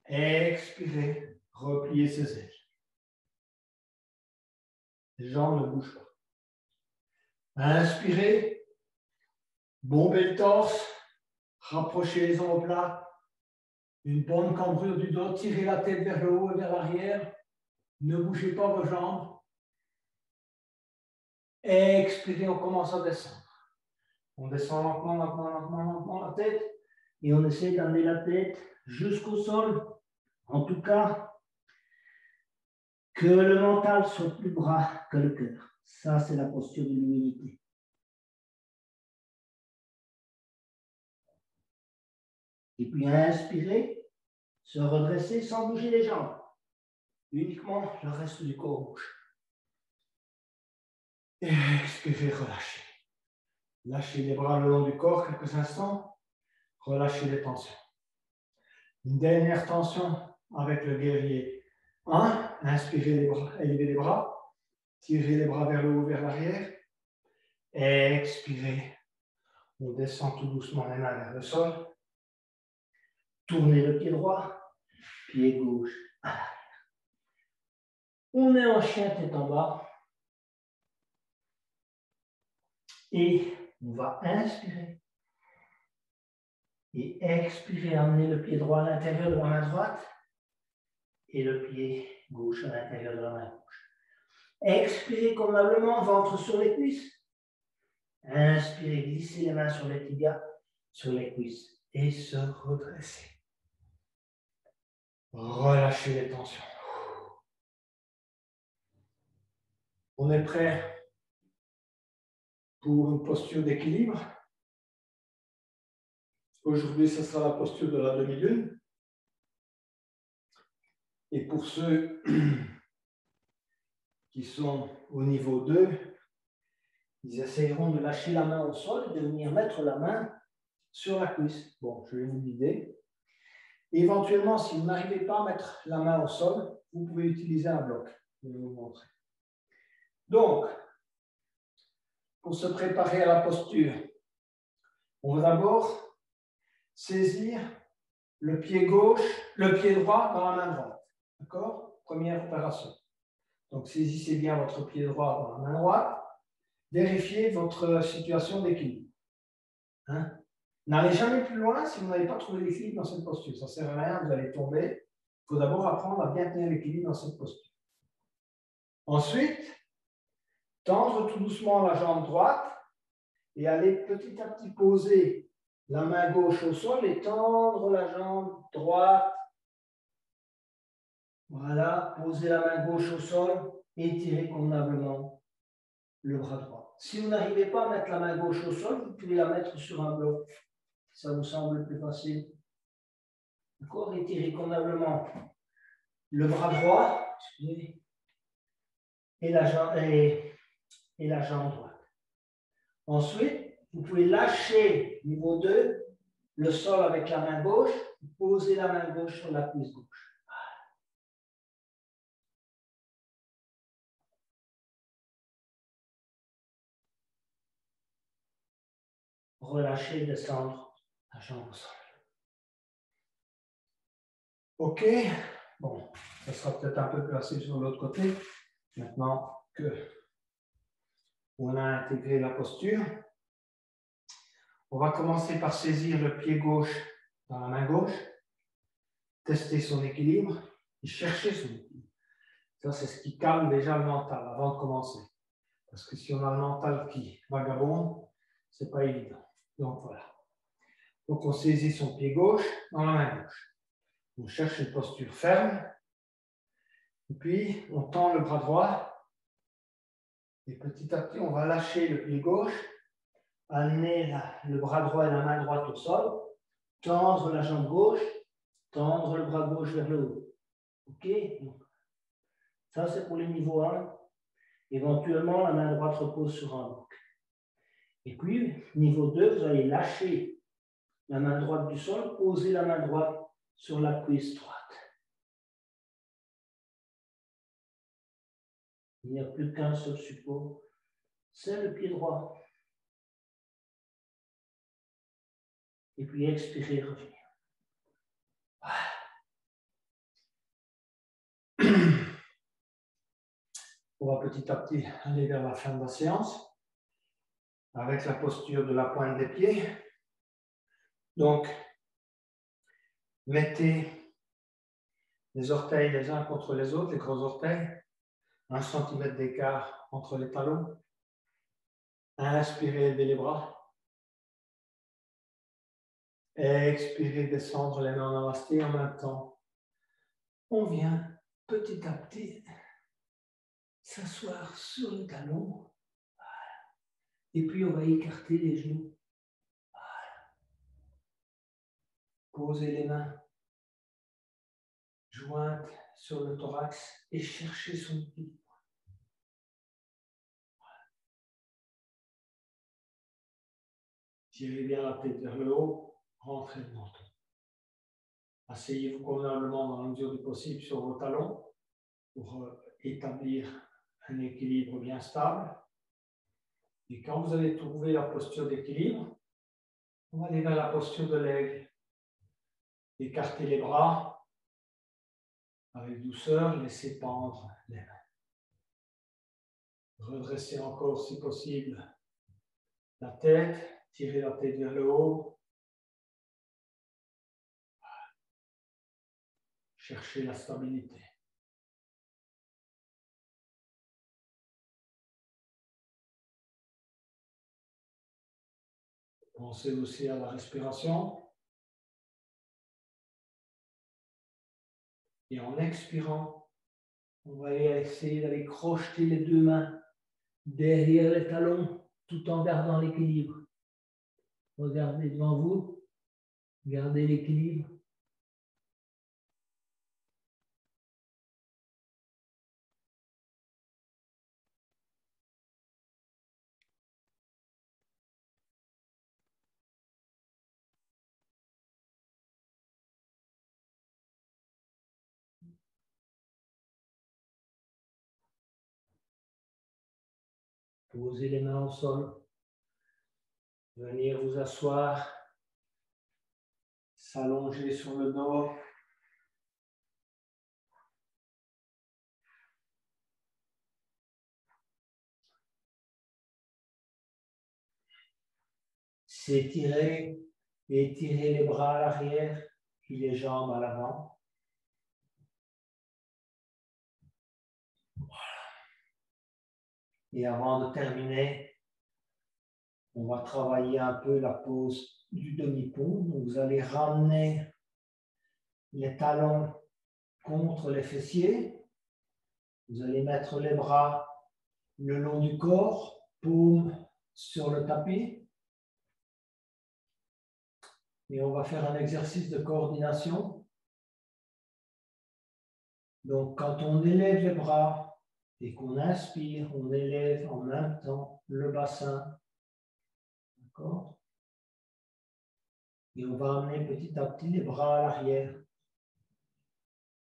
Expirez, repliez ses ailes. Les jambes ne bougent pas. Inspirez, bombez le torse, rapprochez les omoplates, une bonne cambrure du dos, tirez la tête vers le haut et vers l'arrière, ne bougez pas vos jambes. Expirez, on commence à descendre. On descend lentement la tête et on essaie d'amener la tête jusqu'au sol. En tout cas, que le mental soit plus bas que le cœur. Ça, c'est la posture de l'humilité. Et puis, inspirer, se redresser sans bouger les jambes. Uniquement le reste du corps bouge. Et expirez, relâchez. Lâchez les bras le long du corps quelques instants. Relâchez les tensions. Une dernière tension avec le guerrier. 1. Inspirez les bras, élevez les bras. Tirez les bras vers le haut, vers l'arrière. Expirez. On descend tout doucement les mains vers le sol. Tournez le pied droit, pied gauche à l'arrière. On est en chien tête en bas. Et on va inspirer. Et expirer, amener le pied droit à l'intérieur de la main droite. Et le pied gauche à l'intérieur de la main gauche. Expirez convenablement, ventre sur les cuisses. Inspirez, glissez les mains sur les tibias, sur les cuisses et se redresser. Relâchez les tensions. On est prêt pour une posture d'équilibre. Aujourd'hui, ce sera la posture de la demi-lune. Et pour ceux qui sont au niveau 2, ils essayeront de lâcher la main au sol et de venir mettre la main sur la cuisse. Bon, je vais vous guider. Éventuellement, si vous n'arrivez pas à mettre la main au sol, vous pouvez utiliser un bloc. Je vais vous montrer. Donc, pour se préparer à la posture, on va d'abord saisir le pied gauche, le pied droit dans la main droite. D'accord? Première opération. Donc, saisissez bien votre pied droit dans la main droite. Vérifiez votre situation d'équilibre. Hein? N'allez jamais plus loin si vous n'avez pas trouvé l'équilibre dans cette posture. Ça ne sert à rien, vous allez tomber. Il faut d'abord apprendre à bien tenir l'équilibre dans cette posture. Ensuite, tendre tout doucement la jambe droite et aller petit à petit poser la main gauche au sol et tendre la jambe droite. Voilà, posez la main gauche au sol, étirez convenablement le bras droit. Si vous n'arrivez pas à mettre la main gauche au sol, vous pouvez la mettre sur un bloc. Ça vous semble plus facile. D'accord, étirez convenablement le bras droit et la jambe droite. Ensuite, vous pouvez lâcher, niveau 2, le sol avec la main gauche, poser la main gauche sur la cuisse gauche. Relâchez, descendre la jambe au sol. Ok, bon, ça sera peut-être un peu placé sur l'autre côté. Maintenant que on a intégré la posture, on va commencer par saisir le pied gauche dans la main gauche, tester son équilibre et chercher son équilibre. Ça, c'est ce qui calme déjà le mental avant de commencer. Parce que si on a le mental qui vagabonde, ce n'est pas évident. Donc voilà. Donc on saisit son pied gauche dans la main gauche. On cherche une posture ferme. Et puis on tend le bras droit. Et petit à petit, on va lâcher le pied gauche, amener le bras droit et la main droite au sol, tendre la jambe gauche, tendre le bras gauche vers le haut. Ok? Donc, Ça, c'est pour les niveaux 1. Éventuellement, la main droite repose sur un bloc. Et puis, niveau 2, vous allez lâcher la main droite du sol, poser la main droite sur la cuisse droite. Il n'y a plus qu'un seul support, c'est le pied droit. Et puis expirer, revenir. On va petit à petit aller vers la fin de la séance avec la posture de la pointe des pieds. Donc, mettez les orteils les uns contre les autres, les gros orteils, 1 cm d'écart entre les talons. Inspirez, élevez les bras. Expirez, descendre les mains en namasté en même temps. On vient petit à petit s'asseoir sur les talons. Voilà. Et puis on va écarter les genoux. Voilà. Posez les mains jointes sur le thorax et cherchez son équilibre. Voilà. Tirez bien la tête vers le haut, rentrez le menton. Asseyez-vous convenablement dans la mesure du possible sur vos talons pour établir un équilibre bien stable. Et quand vous avez trouvé la posture d'équilibre, on va aller vers la posture de l'aigle. Écartez les bras avec douceur, laissez pendre les mains. Redressez encore si possible la tête, tirez la tête vers le haut. Cherchez la stabilité. Pensez aussi à la respiration. Et en expirant, on va essayer d'aller crocheter les deux mains derrière les talons tout en gardant l'équilibre. Regardez devant vous, gardez l'équilibre. Posez les mains au sol. Venir vous asseoir. S'allonger sur le dos. S'étirer, étirer les bras à l'arrière, puis les jambes à l'avant. Et avant de terminer, on va travailler un peu la pose du demi-pont. Donc vous allez ramener les talons contre les fessiers. Vous allez mettre les bras le long du corps, paume sur le tapis. Et on va faire un exercice de coordination. Donc, quand on élève les bras et qu'on inspire, on élève en même temps le bassin. D'accord? Et on va amener petit à petit les bras à l'arrière.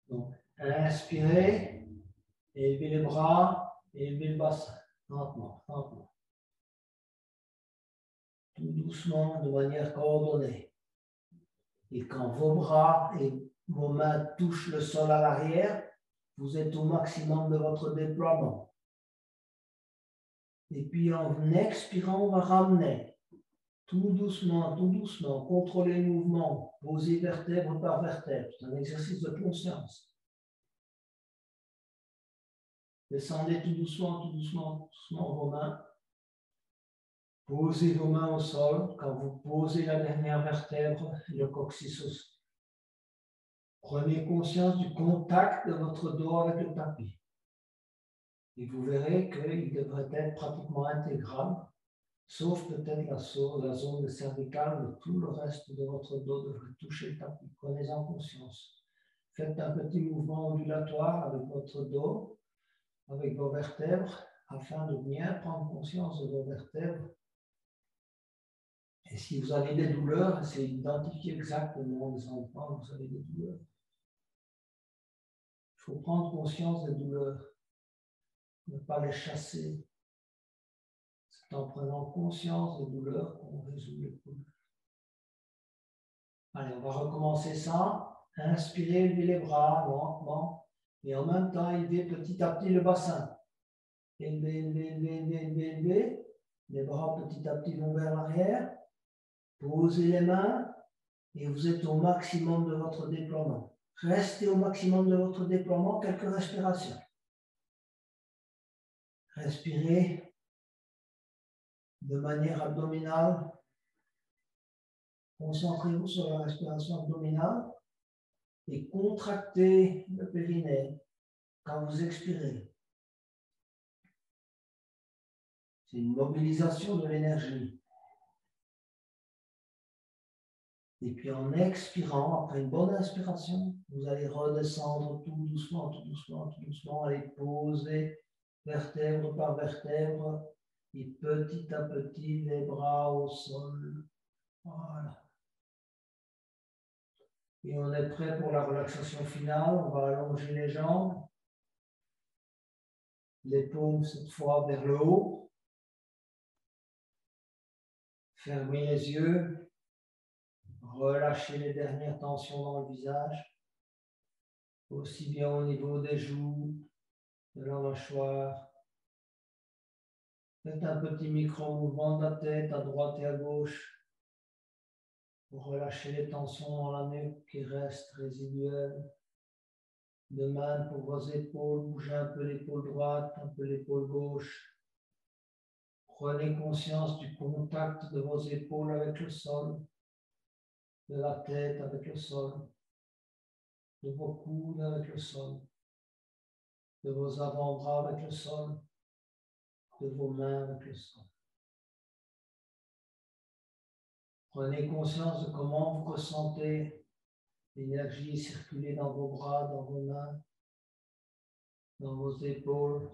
Donc, inspirez, élevez les bras, élevez le bassin. Lentement, lentement. Tout doucement, de manière coordonnée. Et quand vos bras et vos mains touchent le sol à l'arrière, vous êtes au maximum de votre déploiement. Et puis en expirant, on va ramener tout doucement, contrôler le mouvement, poser vertèbre par vertèbre. C'est un exercice de conscience. Descendez tout doucement vos mains. Posez vos mains au sol. Quand vous posez la dernière vertèbre, le coccyx aussi. Prenez conscience du contact de votre dos avec le tapis. Et vous verrez qu'il devrait être pratiquement intégral, sauf peut-être la zone cervicale, mais tout le reste de votre dos devrait toucher le tapis. Prenez-en conscience. Faites un petit mouvement ondulatoire avec votre dos. avec vos vertèbres afin de bien prendre conscience de vos vertèbres. Et si vous avez des douleurs, essayez d'identifier exactement les endroits où vous avez des douleurs. Il faut prendre conscience des douleurs, ne pas les chasser. C'est en prenant conscience des douleurs qu'on résout les problèmes. Allez, on va recommencer ça. Inspirez, levez les bras lentement. Et en même temps, élevez petit à petit le bassin. Élevez, élevez, élevez, élevez, élevez, élevez. Les bras petit à petit vont vers l'arrière. Posez les mains et vous êtes au maximum de votre déploiement. Restez au maximum de votre déploiement, quelques respirations. Respirez de manière abdominale. Concentrez-vous sur la respiration abdominale et contractez le périnée quand vous expirez. C'est une mobilisation de l'énergie. Et puis en expirant, après une bonne inspiration, vous allez redescendre tout doucement, tout doucement, tout doucement, allez poser vertèbre par vertèbre et petit à petit les bras au sol. Voilà. Et on est prêt pour la relaxation finale. On va allonger les jambes, les paumes cette fois vers le haut. Fermez les yeux. Relâchez les dernières tensions dans le visage, aussi bien au niveau des joues, de la mâchoire. Faites un petit micro-mouvement de la tête à droite et à gauche pour relâcher les tensions dans la nuque qui restent résiduelles. De même pour vos épaules, bougez un peu l'épaule droite, un peu l'épaule gauche. Prenez conscience du contact de vos épaules avec le sol, de la tête avec le sol, de vos coudes avec le sol, de vos avant-bras avec le sol, de vos mains avec le sol. Prenez conscience de comment vous ressentez l'énergie circuler dans vos bras, dans vos mains, dans vos épaules,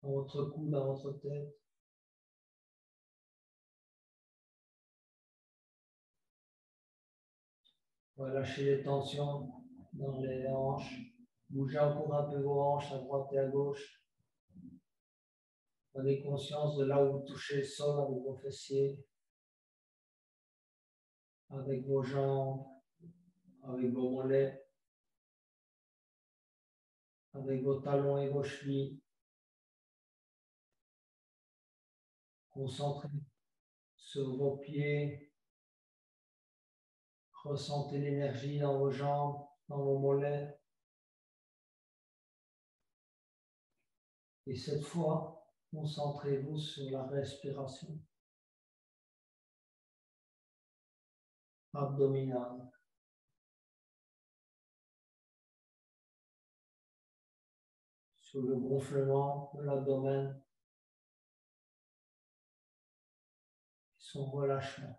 dans votre cou, dans votre tête. Relâchez les tensions dans les hanches. Bougez encore un peu vos hanches à droite et à gauche. Prenez conscience de là où vous touchez le sol avec vos fessiers, avec vos jambes, avec vos mollets, avec vos talons et vos chevilles. Concentrez sur vos pieds. Ressentez l'énergie dans vos jambes, dans vos mollets. Et cette fois, concentrez-vous sur la respiration abdominale. Sur le gonflement de l'abdomen et son relâchement.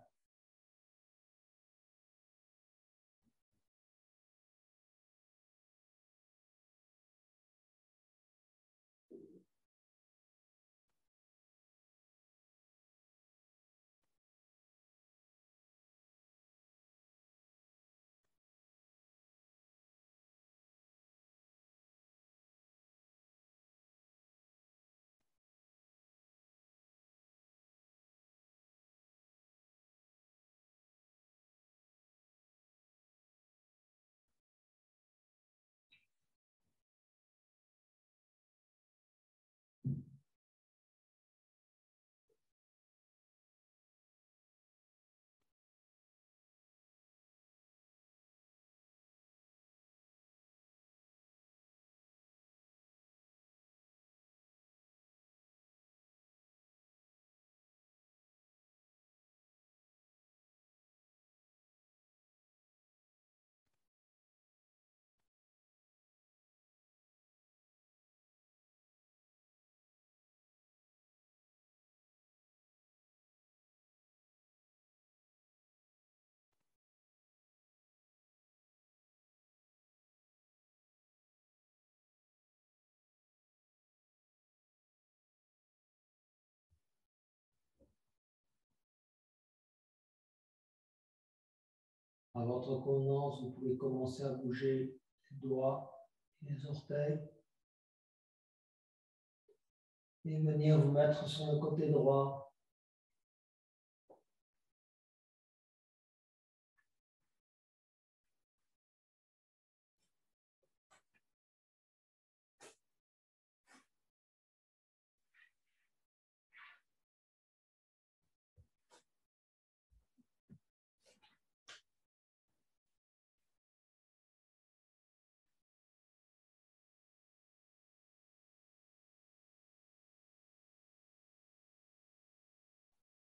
À votre convenance, vous pouvez commencer à bouger les doigts et les orteils et venir vous mettre sur le côté droit.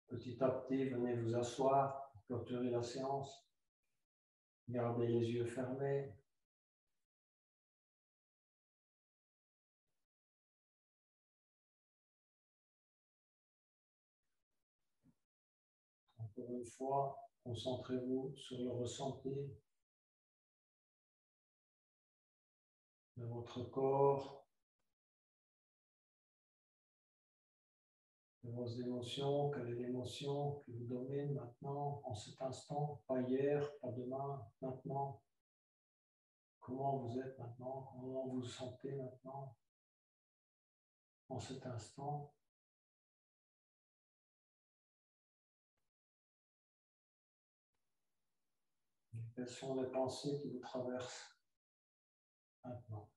Petit à petit, venez vous asseoir, clôturer la séance. Gardez les yeux fermés. Encore une fois, concentrez-vous sur le ressenti de votre corps, de vos émotions. Quelle est l'émotion qui vous domine maintenant, en cet instant, pas hier, pas demain, maintenant. Comment vous êtes maintenant, comment vous vous sentez maintenant, en cet instant. Quelles sont les pensées qui vous traversent maintenant?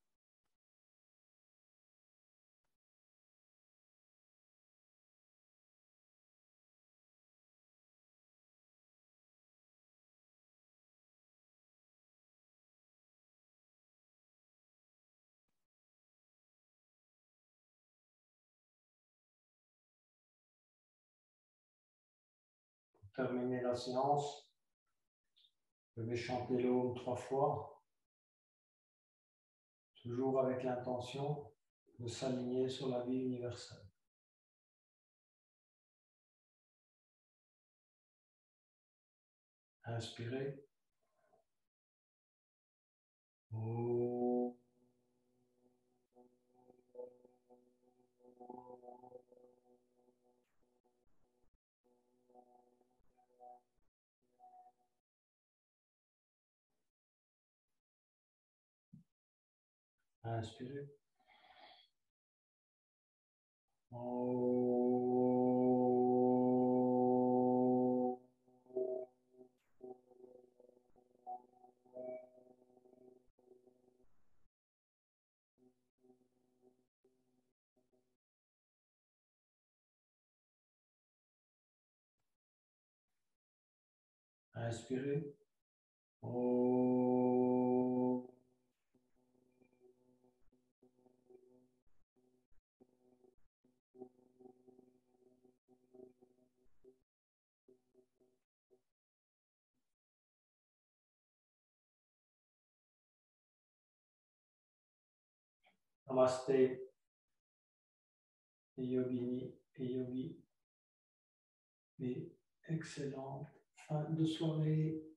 Pour terminer la séance, je vais chanter le Om 3 fois, toujours avec l'intention de s'aligner sur la vie universelle. Inspirez. Om. Inspirez. Inspirez. Namasté, et yogini et yogi, et excellente fin de soirée.